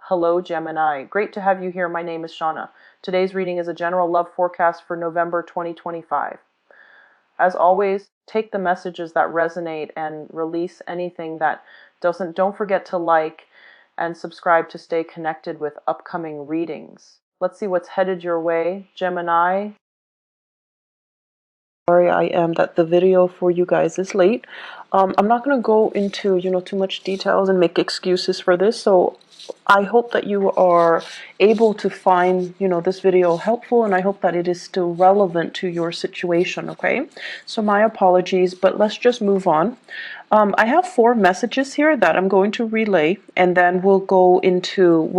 Hello, Gemini. Great to have you here. My name is Shauna. Today's reading is a general love forecast for November 2025. As always, take the messages that resonate and release anything that doesn't. Don't forget to like and subscribe to stay connected with upcoming readings. Let's see what's headed your way, Gemini. Sorry I am that the video for you guys is late. I'm not going to go into too much details and make excuses for this, so I hope that you are able to find this video helpful, and I hope that it is still relevant to your situation. Okay, so my apologies, but let's just move on. I have 4 messages here that I'm going to relay, and then we'll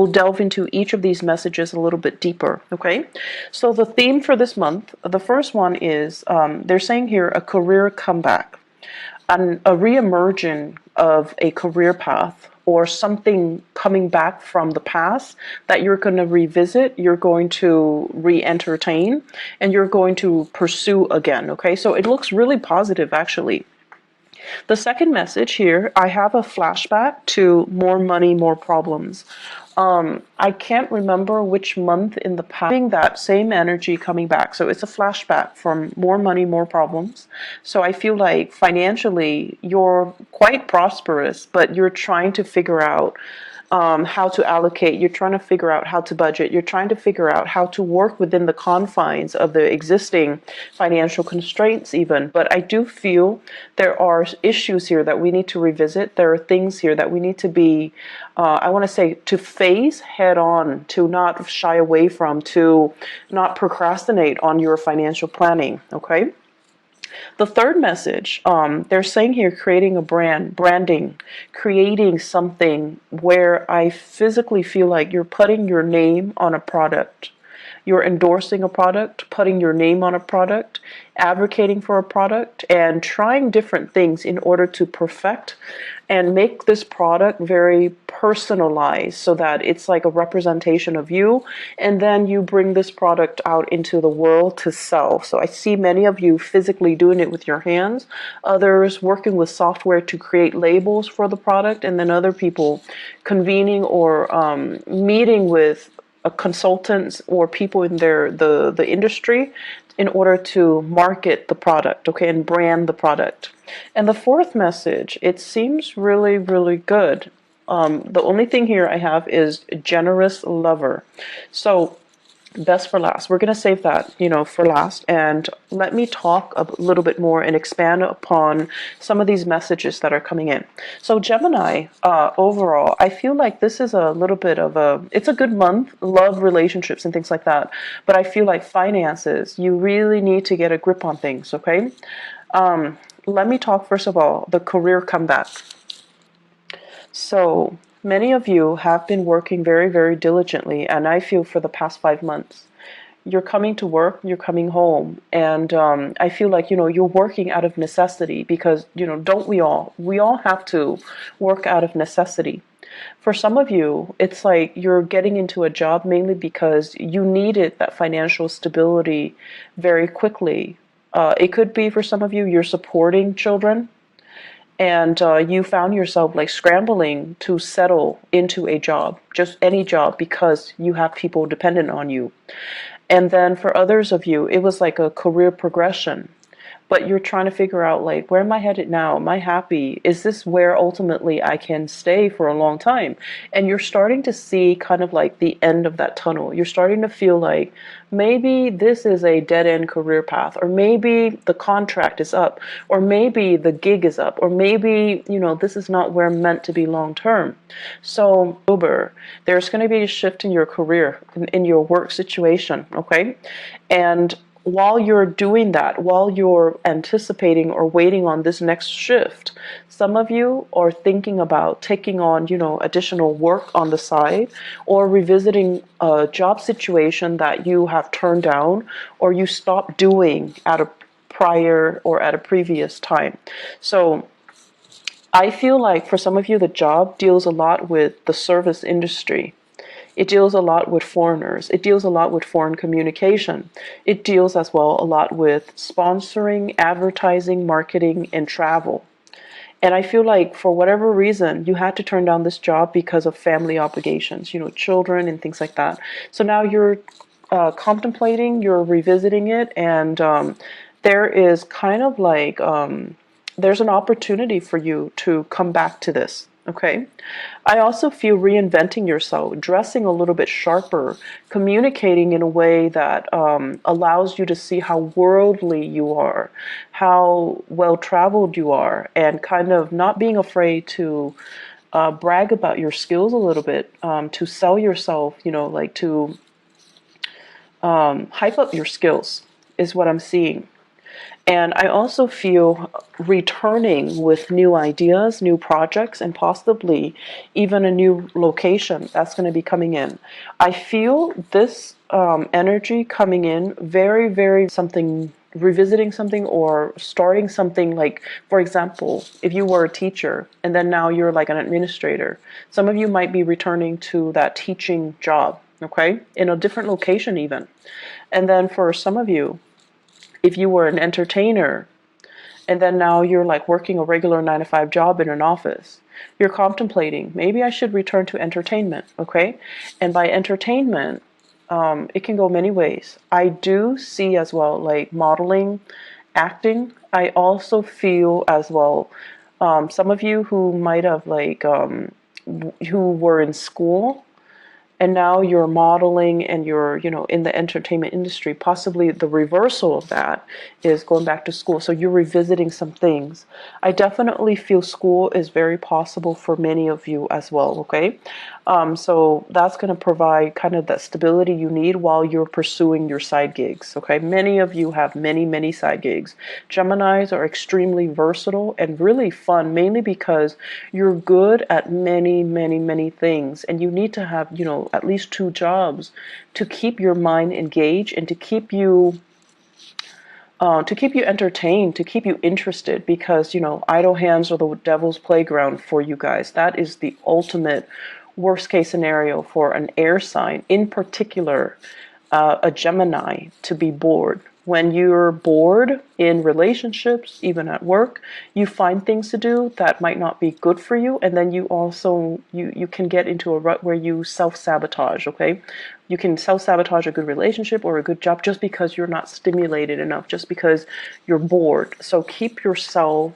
delve into each of these messages a little bit deeper. Okay, so the theme for this month, the first one is they're saying here a career comeback, and a re-emerging of a career path, or something coming back from the past that you're going to revisit, you're going to re-entertain, and you're going to pursue again. Okay, so it looks really positive actually. The second message here, I have a flashback to more money, more problems. I can't remember which month in the past, having that same energy coming back. So it's a flashback from more money, more problems. So I feel like financially you're quite prosperous, but you're trying to figure out how to allocate. You're trying to figure out how to budget. You're trying to figure out how to work within the confines of the existing financial constraints even. But I do feel there are issues here that we need to revisit. There are things here that we need to be, I want to say, to face head on, to not shy away from, to not procrastinate on your financial planning. Okay. The third message, they're saying here, creating a branding, creating something where I physically feel like you're putting your name on a product. You're endorsing a product, putting your name on a product, advocating for a product, and trying different things in order to perfect and make this product very personalized, so that it's like a representation of you, and then you bring this product out into the world to sell. So I see many of you physically doing it with your hands, others working with software to create labels for the product, and then other people convening or meeting with consultants or people in the industry in order to market the product, okay, and brand the product. And the fourth message, it seems really, really good. The only thing here I have is generous lover. So best for last. We're going to save that, for last. And let me talk a little bit more and expand upon some of these messages that are coming in. So Gemini, overall, I feel like this is a little bit of it's a good month, love, relationships, and things like that. But I feel like finances, you really need to get a grip on things, okay? Let me talk, first of all, the career comeback. So many of you have been working very, very diligently, and I feel for the past 5 months. You're coming to work, you're coming home, and I feel like, you're working out of necessity, because, don't we all? We all have to work out of necessity. For some of you, it's like you're getting into a job mainly because you needed that financial stability very quickly. It could be, for some of you, you're supporting children, and you found yourself like scrambling to settle into a job, just any job, because you have people dependent on you. And then for others of you, it was like a career progression. But you're trying to figure out, like, where am I headed now? Am I happy? Is this where ultimately I can stay for a long time? And you're starting to see kind of like the end of that tunnel. You're starting to feel like maybe this is a dead-end career path, or maybe the contract is up, or maybe the gig is up, or maybe, this is not where I'm meant to be long term. So, there's going to be a shift in your career, in your work situation, okay? And while you're doing that, while you're anticipating or waiting on this next shift, some of you are thinking about taking on, additional work on the side, or revisiting a job situation that you have turned down or you stopped doing at a prior or at a previous time. So I feel like for some of you, the job deals a lot with the service industry. It deals a lot with foreigners. It deals a lot with foreign communication. It deals as well a lot with sponsoring, advertising, marketing, and travel. And I feel like for whatever reason, you had to turn down this job because of family obligations, children and things like that. So now you're contemplating, you're revisiting it, and there is kind of like, there's an opportunity for you to come back to this. Okay. I also feel reinventing yourself, dressing a little bit sharper, communicating in a way that allows you to see how worldly you are, how well traveled you are, and kind of not being afraid to brag about your skills a little bit, to sell yourself, like to hype up your skills is what I'm seeing. And I also feel returning with new ideas, new projects, and possibly even a new location that's going to be coming in. I feel this energy coming in very, very something, revisiting something or starting something. Like, for example, if you were a teacher and then now you're like an administrator, some of you might be returning to that teaching job, okay, in a different location even. And then for some of you, if you were an entertainer and then now you're like working a regular 9 to 5 job in an office, you're contemplating, maybe I should return to entertainment, okay? And by entertainment, it can go many ways. I do see as well, like modeling, acting. I also feel as well, some of you who might have like, who were in school and now you're modeling and you're in the entertainment industry, possibly the reversal of that is going back to school, so you're revisiting some things. I definitely feel school is very possible for many of you as well, okay? So that's going to provide kind of that stability you need while you're pursuing your side gigs, okay? Many of you have many side gigs. Geminis are extremely versatile and really fun, mainly because you're good at many things, and you need to have at least 2 jobs to keep your mind engaged and to keep you entertained, to keep you interested, because idle hands are the devil's playground for you guys. That is the ultimate worst case scenario for an air sign, in particular a Gemini, to be bored. When you're bored in relationships, even at work, you find things to do that might not be good for you, and then you also you can get into a rut where you self-sabotage, okay? You can self-sabotage a good relationship or a good job just because you're not stimulated enough, just because you're bored. So keep yourself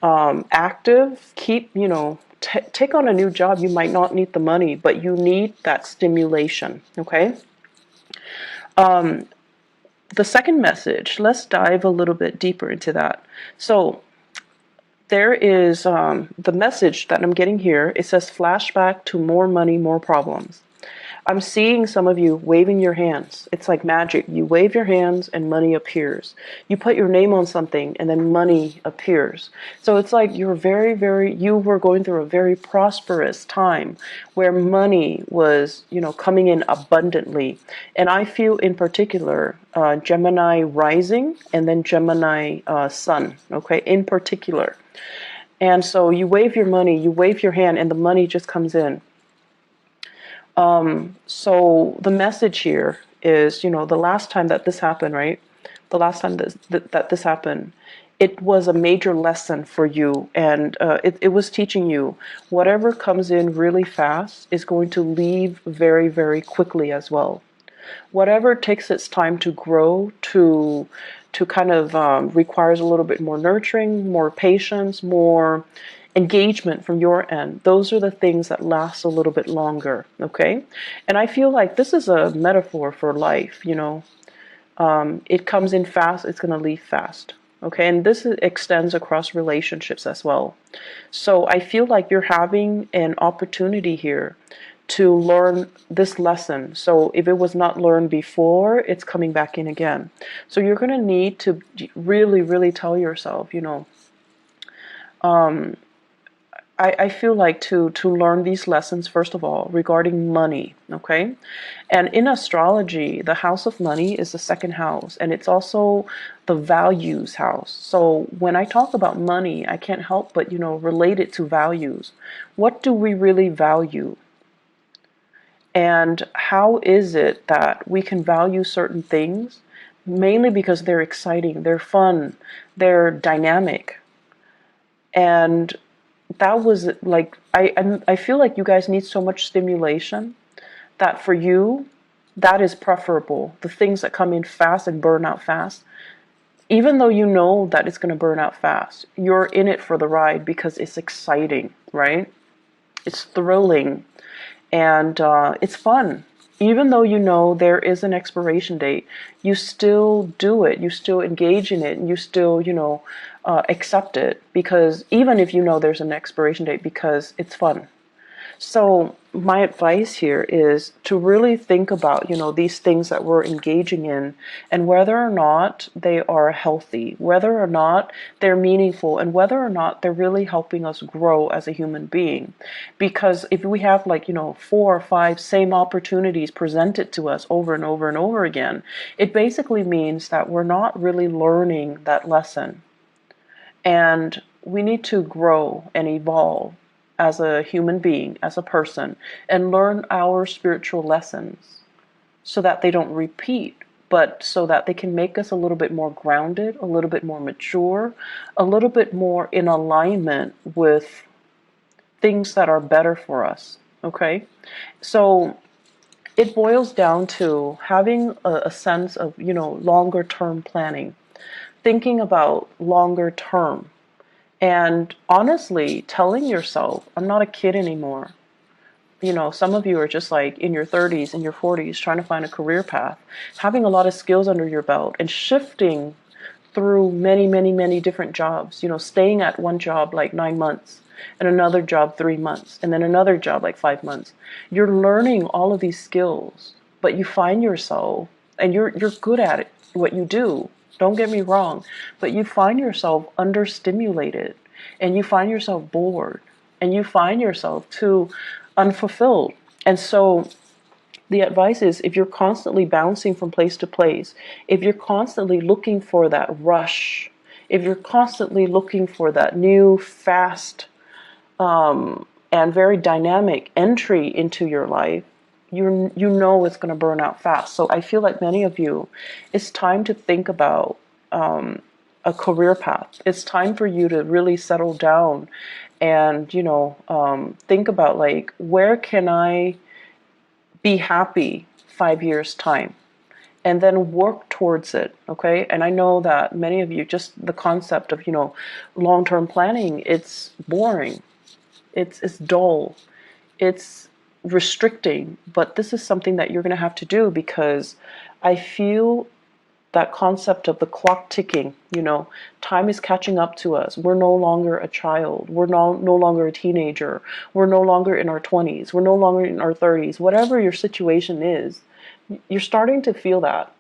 active, keep, take on a new job. You might not need the money, but you need that stimulation, okay? The second message, let's dive a little bit deeper into that. So there is the message that I'm getting here. It says flashback to more money, more problems. I'm seeing some of you waving your hands. It's like magic. You wave your hands and money appears. You put your name on something and then money appears. So it's like you're you were going through a very prosperous time where money was, coming in abundantly. And I feel in particular, Gemini rising and then Gemini sun, okay, in particular. And so you wave your money, you wave your hand, and the money just comes in. So the message here is, the last time that this happened, right? The last time that this happened, it was a major lesson for you, and it was teaching you whatever comes in really fast is going to leave very quickly as well. Whatever takes its time to grow, to kind of requires a little bit more nurturing, more patience, more engagement from your end. Those are the things that last a little bit longer, okay? And I feel like this is a metaphor for life, it comes in fast, it's going to leave fast, okay? And this extends across relationships as well. So I feel like you're having an opportunity here to learn this lesson. So if it was not learned before, it's coming back in again. So you're going to need to really tell yourself, I feel like to learn these lessons, first of all, regarding money, okay? And in astrology, the house of money is the second house, and it's also the values house. So when I talk about money, I can't help but, relate it to values. What do we really value? And how is it that we can value certain things? Mainly because they're exciting, they're fun, they're dynamic. And that was like, I feel like you guys need so much stimulation that for you, that is preferable. The things that come in fast and burn out fast, even though you know that it's going to burn out fast, you're in it for the ride because it's exciting, right? It's thrilling, and it's fun. Even though you know there is an expiration date, you still do it. You still engage in it, and you still, accept it, because even if you know there's an expiration date, because it's fun. So my advice here is to really think about, these things that we're engaging in, and whether or not they are healthy, whether or not they're meaningful, and whether or not they're really helping us grow as a human being. Because if we have, like, 4 or 5 same opportunities presented to us over and over and over again, it basically means that we're not really learning that lesson. And we need to grow and evolve as a human being, as a person, and learn our spiritual lessons so that they don't repeat, but so that they can make us a little bit more grounded, a little bit more mature, a little bit more in alignment with things that are better for us. Okay? So it boils down to having a sense of, longer term planning, thinking about longer term. And honestly, telling yourself, I'm not a kid anymore. Some of you are just like in your 30s and your 40s trying to find a career path, having a lot of skills under your belt and shifting through many, many, many different jobs, staying at one job like 9 months and another job 3 months and then another job like 5 months. You're learning all of these skills, but you find yourself, and you're good at it, what you do. Don't get me wrong, but you find yourself understimulated, and you find yourself bored, and you find yourself too unfulfilled. And so the advice is, if you're constantly bouncing from place to place, if you're constantly looking for that rush, if you're constantly looking for that new, fast, and very dynamic entry into your life, it's going to burn out fast. So I feel like many of you, it's time to think about a career path. It's time for you to really settle down and think about, like, where can I be happy 5 years time, and then work towards it. Okay? And I know that many of you, just the concept of long-term planning, it's boring, it's dull, it's restricting, but this is something that you're going to have to do, because I feel that concept of the clock ticking, time is catching up to us. We're no longer a child. We're no longer a teenager. We're no longer in our 20s. We're no longer in our 30s. Whatever your situation is, you're starting to feel that.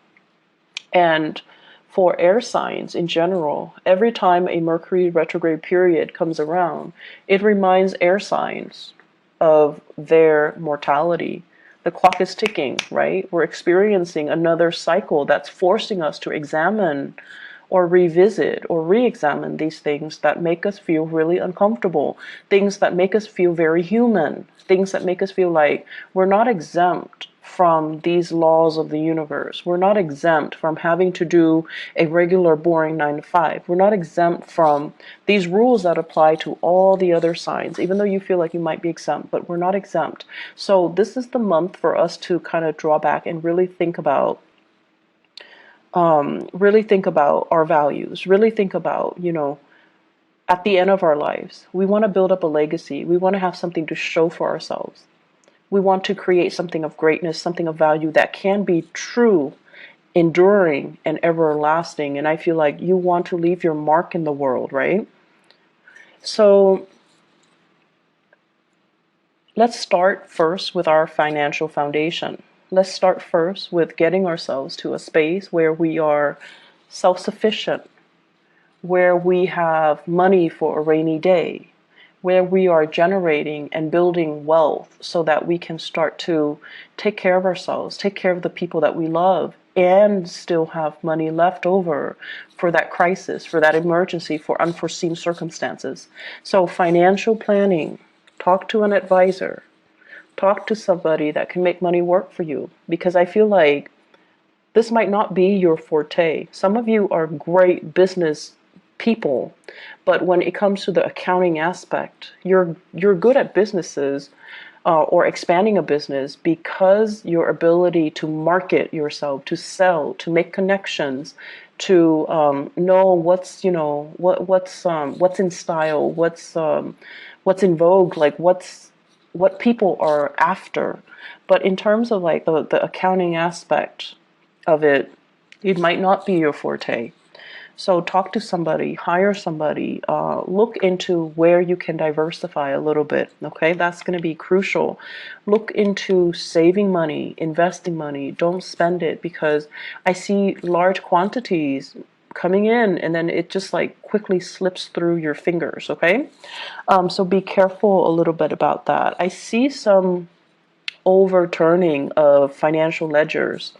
And for air signs in general, every time a Mercury retrograde period comes around, it reminds air signs of their mortality. The clock is ticking, right? We're experiencing another cycle that's forcing us to examine or revisit or re-examine these things that make us feel really uncomfortable, things that make us feel very human, things that make us feel like we're not exempt from these laws of the universe. We're not exempt from having to do a regular boring 9 to 5. We're not exempt from these rules that apply to all the other signs, even though you feel like you might be exempt, but we're not exempt. So this is the month for us to kind of draw back and really think about our values, really think about, at the end of our lives, we want to build up a legacy. We want to have something to show for ourselves. We want to create something of greatness, something of value that can be true, enduring, and everlasting. And I feel like you want to leave your mark in the world, right? So let's start first with our financial foundation. Let's start first with getting ourselves to a space where we are self-sufficient, where we have money for a rainy day, where we are generating and building wealth so that we can start to take care of ourselves, take care of the people that we love, and still have money left over for that crisis, for that emergency, for unforeseen circumstances. So financial planning, talk to an advisor, talk to somebody that can make money work for you, because I feel like this might not be your forte. Some of you are great business people. But when it comes to the accounting aspect, you're good at businesses, or expanding a business, because your ability to market yourself, to sell, to make connections, to know what's, what's in style, what's in vogue, like what people are after. But in terms of like the accounting aspect of it, it might not be your forte. So talk to somebody, hire somebody, look into where you can diversify a little bit. Okay, that's going to be crucial. Look into saving money, investing money. Don't spend it, because I see large quantities coming in and then it just like quickly slips through your fingers. Okay, so be careful a little bit about that. I see some overturning of financial ledgers.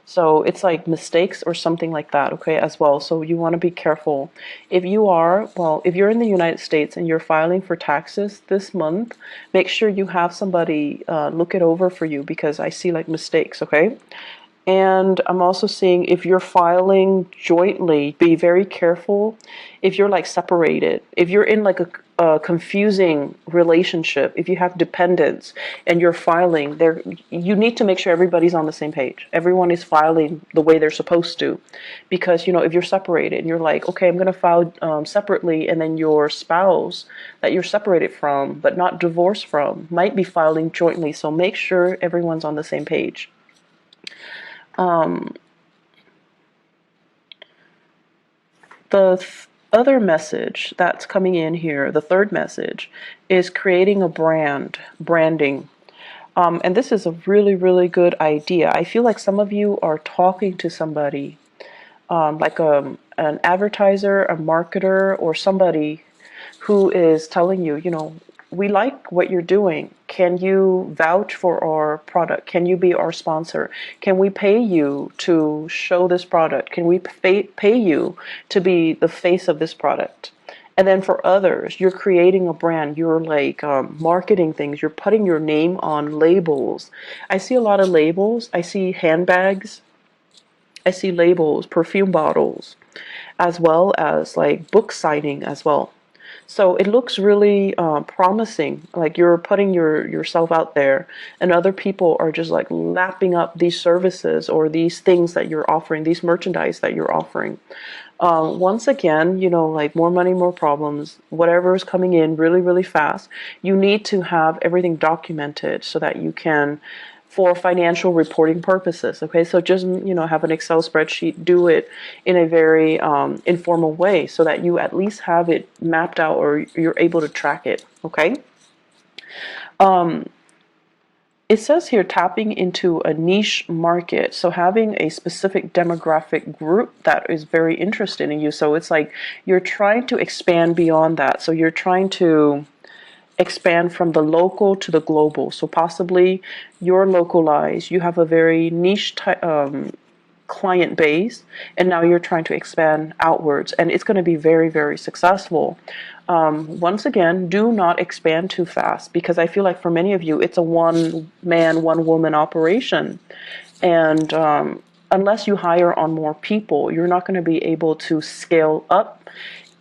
So it's like mistakes or something like that, okay, as well. So you want to be careful. If you're in the United States and you're filing for taxes this month, make sure you have somebody look it over for you, because I see like mistakes, okay? And I'm also seeing, if you're filing jointly, be very careful if you're like separated. If you're in like a confusing relationship, if you have dependents and you're filing there, you need to make sure everybody's on the same page. Everyone is filing the way they're supposed to. Because, if you're separated and you're like, okay, I'm going to file separately, and then your spouse that you're separated from but not divorced from might be filing jointly. So make sure everyone's on the same page. The other message that's coming in here, the third message, is creating a branding. And this is a really, really good idea. I feel like some of you are talking to somebody, like an advertiser, a marketer, or somebody who is telling you, we like what you're doing. Can you vouch for our product? Can you be our sponsor? Can we pay you to show this product? Can we pay you to be the face of this product? And then for others, you're creating a brand. You're like marketing things. You're putting your name on labels. I see a lot of labels. I see handbags. I see labels, perfume bottles, as well as like book signing as well. So it looks really promising. Like you're putting yourself out there, and other people are just like lapping up these services or these things that you're offering, these merchandise that you're offering. Once again, like more money, more problems, whatever is coming in really, really fast. You need to have everything documented so that you can, for financial reporting purposes. Okay, so just have an Excel spreadsheet. Do it in a very informal way so that you at least have it mapped out, or you're able to track it. Okay. It says here tapping into a niche market. So having a specific demographic group that is very interested in you. So it's like you're trying to expand beyond that. So you're trying to expand from the local to the global. So possibly you're localized, you have a very niche client base, and now you're trying to expand outwards, and it's going to be very, very successful. Once again, do not expand too fast, because I feel like for many of you, it's a one man, one woman operation. And unless you hire on more people, you're not going to be able to scale up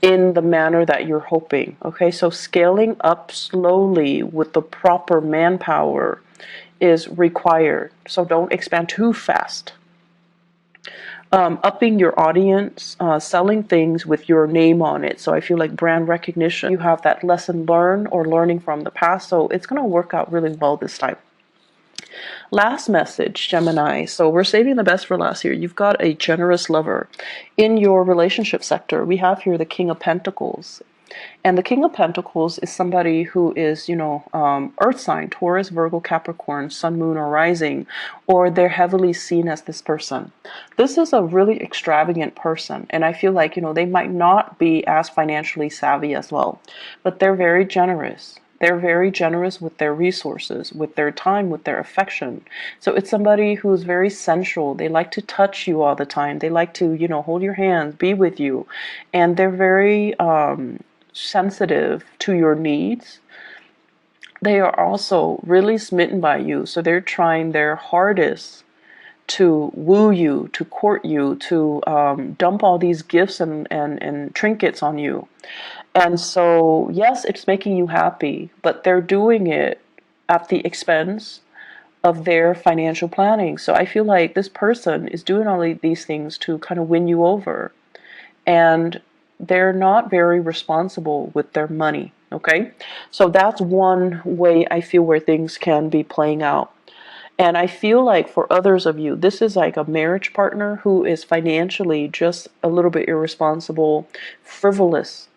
in the manner that you're hoping. Okay, so scaling up slowly with the proper manpower is required. So don't expand too fast. Upping your audience, selling things with your name on it. So I feel like brand recognition, you have that lesson learned or learning from the past. So it's going to work out really well this time. Last message, Gemini. So we're saving the best for last here. You've got a generous lover. In your relationship sector, we have here the King of Pentacles. And the King of Pentacles is somebody who is, earth sign, Taurus, Virgo, Capricorn, Sun, Moon, or Rising, or they're heavily seen as this person. This is a really extravagant person, and I feel like, they might not be as financially savvy as well, but they're very generous. They're very generous with their resources, with their time, with their affection. So it's somebody who's very sensual. They like to touch you all the time. They like to, hold your hands, be with you. And they're very sensitive to your needs. They are also really smitten by you. So they're trying their hardest to woo you, to court you, to dump all these gifts and trinkets on you. And so, yes, it's making you happy, but they're doing it at the expense of their financial planning. So I feel like this person is doing all of these things to kind of win you over. And they're not very responsible with their money. Okay? So that's one way I feel where things can be playing out. And I feel like for others of you, this is like a marriage partner who is financially just a little bit irresponsible, frivolous.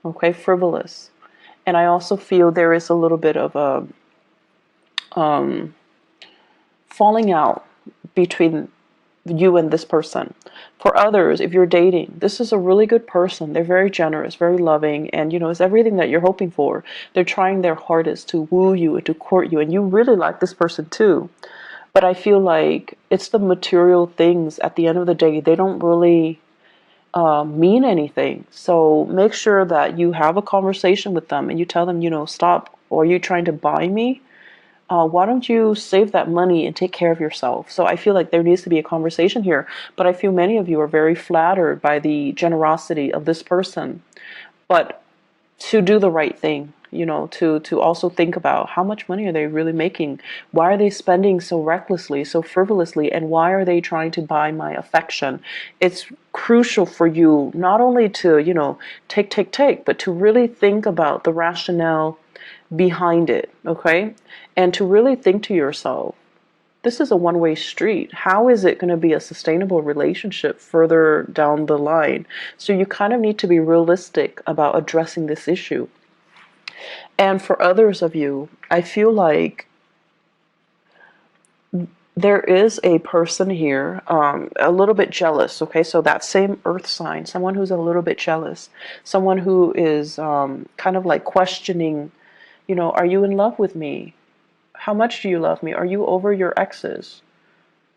Okay, frivolous. And I also feel there is a little bit of a falling out between you and this person. For others, if you're dating, this is a really good person. They're very generous, very loving, and it's everything that you're hoping for. They're trying their hardest to woo you and to court you, and you really like this person too. But I feel like it's the material things at the end of the day, they don't really mean anything. So make sure that you have a conversation with them and you tell them, stop, or are you trying to buy me? Why don't you save that money and take care of yourself? So I feel like there needs to be a conversation here. But I feel many of you are very flattered by the generosity of this person. But to do the right thing, to also think about how much money are they really making? Why are they spending so recklessly, so frivolously, and why are they trying to buy my affection? It's crucial for you not only to, take, but to really think about the rationale behind it, okay? And to really think to yourself, this is a one-way street. How is it going to be a sustainable relationship further down the line? So you kind of need to be realistic about addressing this issue. And for others of you, I feel like there is a person here, a little bit jealous, okay? So that same earth sign, someone who's a little bit jealous, someone who is kind of like questioning, are you in love with me? How much do you love me? Are you over your exes?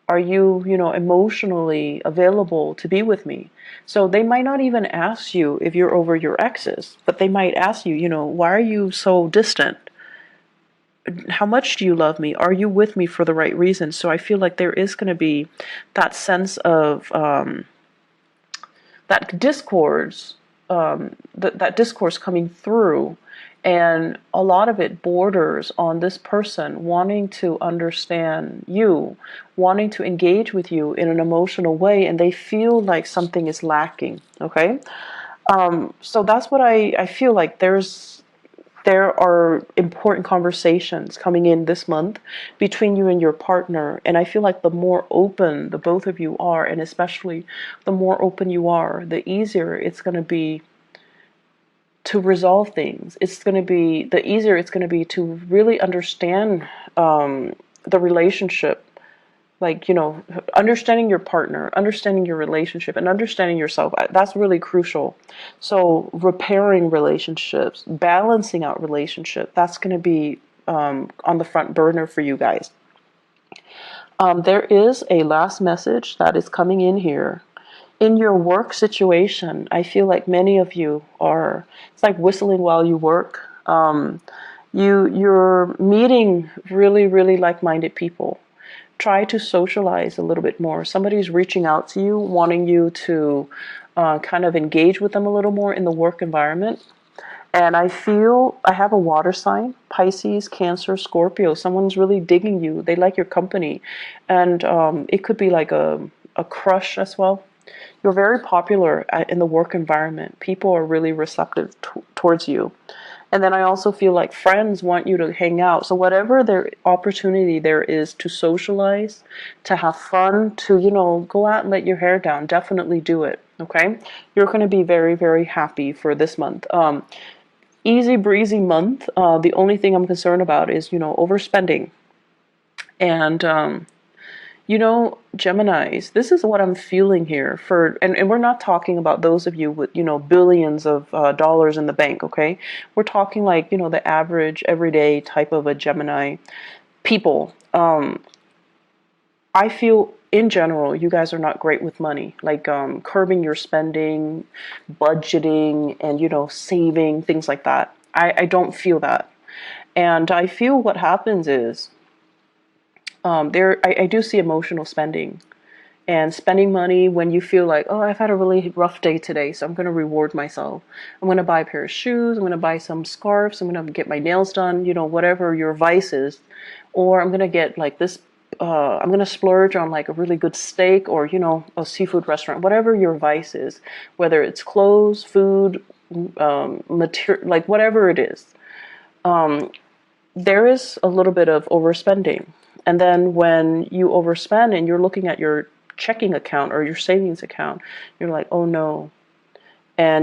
Are you, emotionally available to be with me? So they might not even ask you if you're over your exes, but they might ask you, why are you so distant? How much do you love me? Are you with me for the right reasons? So I feel like there is going to be that sense of that discourse, that discourse coming through. And a lot of it borders on this person wanting to understand you, wanting to engage with you in an emotional way, and they feel like something is lacking, okay? So that's what I feel like there are important conversations coming in this month between you and your partner. And I feel like the more open the both of you are, and especially the more open you are, the easier it's going to be to resolve things. It's going to be, the easier it's going to be to really understand the relationship. Like, understanding your partner, understanding your relationship, and understanding yourself. That's really crucial. So repairing relationships, balancing out relationship, that's going to be on the front burner for you guys. There is a last message that is coming in here. In your work situation, I feel like many of you are, it's like whistling while you work. You're meeting really, really like-minded people. Try to socialize a little bit more. Somebody's reaching out to you, wanting you to kind of engage with them a little more in the work environment. And I feel I have a water sign, Pisces, Cancer, Scorpio. Someone's really digging you. They like your company. And it could be like a crush as well. You're very popular in the work environment. People are really receptive towards you. And then I also feel like friends want you to hang out. So whatever their opportunity there is to socialize, to have fun, to, go out and let your hair down, definitely do it, okay? You're going to be very, very happy for this month. Easy breezy month. The only thing I'm concerned about is, overspending. And, Geminis, this is what I'm feeling here and we're not talking about those of you with, billions of dollars in the bank, okay? We're talking like, the average, everyday type of a Gemini people. I feel in general, you guys are not great with money, like curbing your spending, budgeting, and, saving, things like that. I don't feel that. And I feel what happens is, I do see emotional spending and spending money when you feel like, oh, I've had a really rough day today, so I'm going to reward myself. I'm going to buy a pair of shoes. I'm going to buy some scarves. I'm going to get my nails done, whatever your vice is. Or I'm going to get like this, I'm going to splurge on like a really good steak or, a seafood restaurant, whatever your vice is, whether it's clothes, food, material, like whatever it is. There is a little bit of overspending. And then when you overspend and you're looking at your checking account or your savings account, you're like, oh no. And